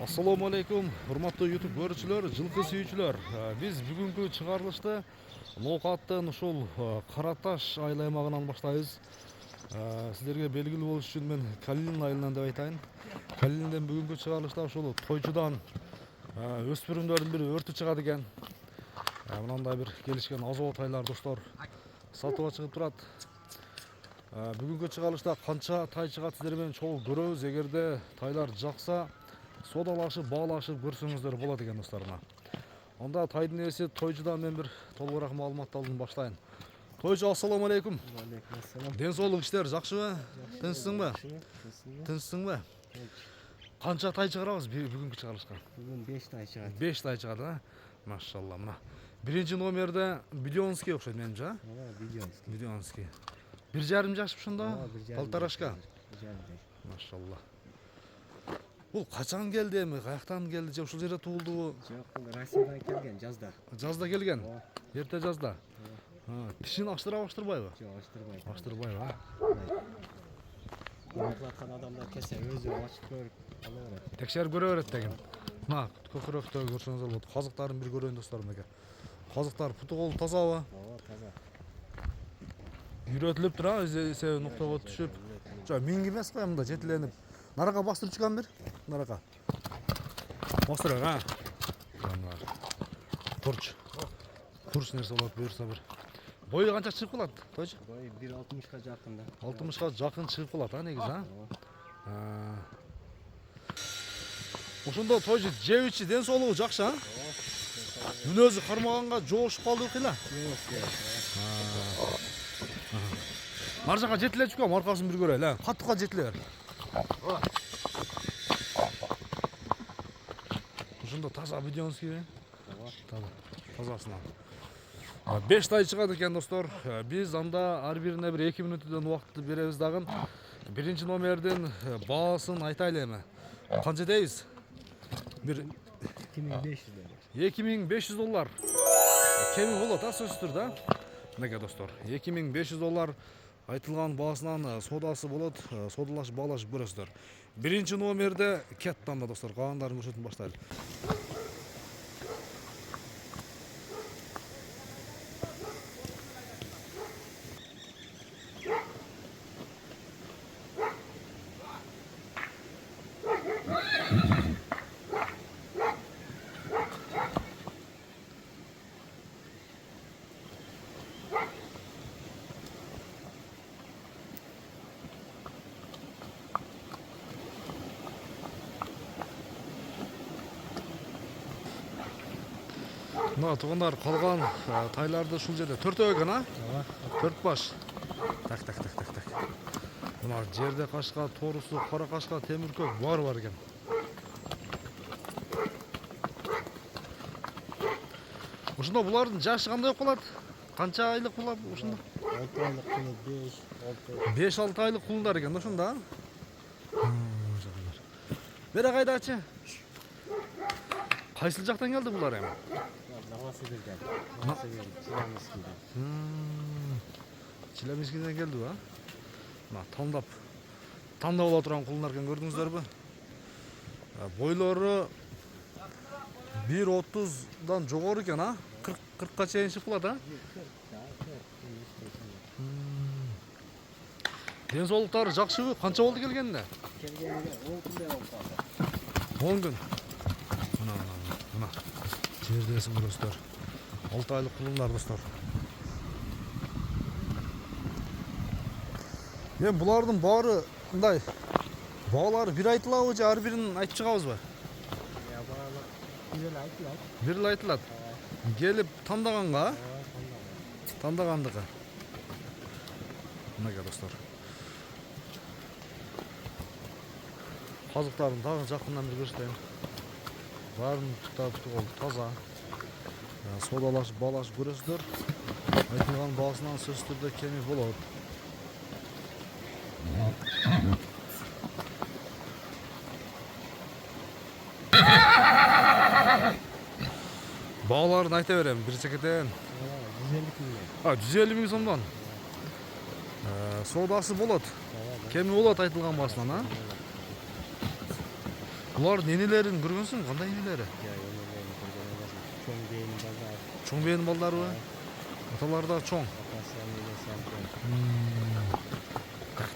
Assalamu alaikum, урматтуу YouTube көрүүчүлөр, жылкы сүйүүчүлөр. Биз бүгүнкү чыгарылышты Ноокаттын ушул Караташ айыл аймагынан баштайбыз. Сиздерге белгилүү болуш үчүн мен Калинин айылынан деп айтайын. Калинден бүгүнкү чыгарылышта ушул тойчудан өспүрүмдөрдүн бири өртү чыгат экен. Мынандай бир келишкен азоо тайлар достор сатууга чыгып турат. Бүгүнкү чыгарылышта канча тай чыгат сиздер менен чогуу көрөбүз. Эгерде тайлар жакса содалашып, баалашып көрсөңүздөр болот экен досторума. Онда тайдын ээси тойчудан мен бир толугураак маалымат алдым, баштайын. Тойчу, ассаламу алейкум. Алейкум ассалам. Ден соолук иштер жакшыбы? Тынчсыңбы? Тынчсыңбы? Канча тай чыгарабыз бүгүнкү чыгарылышка? Бүгүн 5 тай чыгат. 5 тай чыгат, а? Машалла, мына. Биринчи номерде Бидионский окшойт менимче, а? Бидионский. Бидионский. 1,5 жаш ушунда? 1,5 Полторашка. Машалла. Бул качан келди эми? Каяктан келди же ушул жерде туулдубу? Жок, бул Россиядан келген жазда. Жазда келген. Эрте жазда. Тишин аштырбайбы? Жок, аштырбайт. Аштырбайбы, а? Кылаткан адамдар келсе өзү ачып көрүп ала берет. Текшерип көрө берет деген. Мына көкүрөктө көрсөңүздөр болот. Казыктарын бир көрөйүн досторум эке. Казыктар путу колу тазабы? Ооба, таза. Үйрөтүлүп тура, эсеби нуктага түшүп. Жок, миң эмес го, мында жетиленип. Нарага бастырып чыккан бир. Нарага. Бастыр, а? Турч. Турч нерсе болот, буюрса бир. Бою канча чыгып калат, тойчу? Бой 1,60га жакында. 60га жакын чыгып калат, а негизи, а? Ошондо тойчу жебичи ден соолугу жакшы, а? Мүнөзү кармаганга жоошуп калды кыйла. Ар жака жетиле чыккан, аркасын бир көрөлү, а? Каттыкка жетиле бер. Ошондо таза Бидионский, таза, тазасынан. 5 тай чыгат экен достор. Биз анда ар бирине бир 2 мүнөттөн убакытты беребиз дагы. Биринчи номердин баасын айтайлы эми. Канча дейбиз? Бир 2500 доллар. 2500 доллар. Кеми болот, а сөзсүз түрдө. Мынакей достор, 2500 доллар айтылган баасынан содасы болот, содалашып баалашып көрөсүздөр. Биринчи номерде кеттан да достор, калгандарын көрсөтүп баштайлы. Мына туугандар, калган тайларды ушул жерде 4 экен, а? 4 баш. Так. Мына жерде кашка, торусу, кара кашка, темиркөк бар экен. Ошондо булардын жашы кандай болуп калат? Канча айлык булар ушунда? 6 айлык кулу 5-6 айлык кулундар экен ошондо, а? Бери кайдачы? Кайсыл жактан келди булар эми? Новосибирден. Новосибир, Челябинскийден. Челябинскийден келди, а? Мына тандап ала турган кулундар экен, көрдүңүздөрбү? Бойлору 1,30дан жогору экен, а? 40ка чейин чыгып калат, а? Ден соолуктары жакшыбы? Канча болду келгенине? Келгенге 10 күндө болуп калды. 10 күн. Мына. Жердесин көрөсүздөр. 6 айлык кулундар достор. Эми булардын баары мындай баалары бир айтылабы же ар бирин айтып чыгабызбы? Бир эле айтылат. Бир эле айтылат. Келип тандаганга, тандагандыгы. Мынакей достор. Казыктарын дагы жакындан бир көрсөтөйүн. Баарын путу болду, таза. Содалашып, баалашып көрөсүздөр. Айтылган баасынан сөзсүз түрдө кеми болот. Бааларын айта берем, бир чекетен. 150 миң сомдон. Содасы болот. Кеми болот айтылган баасынан, а? Булардын энелерин көргөнсүң? Кандай энелери? Ya yönlerine kurban olasın. Çoğun beyni bazar. Чоң бейин балдарбы? Аталары да чоң. Atası annesi amcan. Так.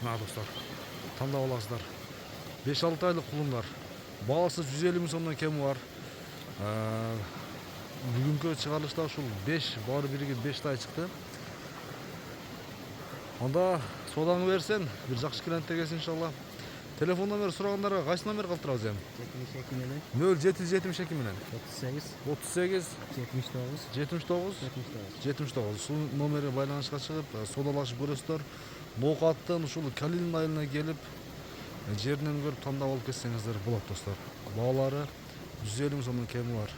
Мына достор, тандап аласыздар. 5-6 айлык кулундар. Баасы 150 миң сомдон кеми бар. Бүгүнкү чыгарылышта ушул 5 баары биригип 5 тай чыкты. Анда содаңы берсен, бир жакшы клиенттер келсин иншалла. Телефон номер сурагандарга кайсы номер калтырабыз эми? 72 menен 0772 менен 38 38 79 79 79. 79. Ушул номерге байланышка чыгып, содалашып көрөсүздөр. Ноокаттын ушул Калинин айылына келип, жеринен көрүп тандап алып кетсеңиздер болот достор. Баалары 150 миң сомдон кеми бар.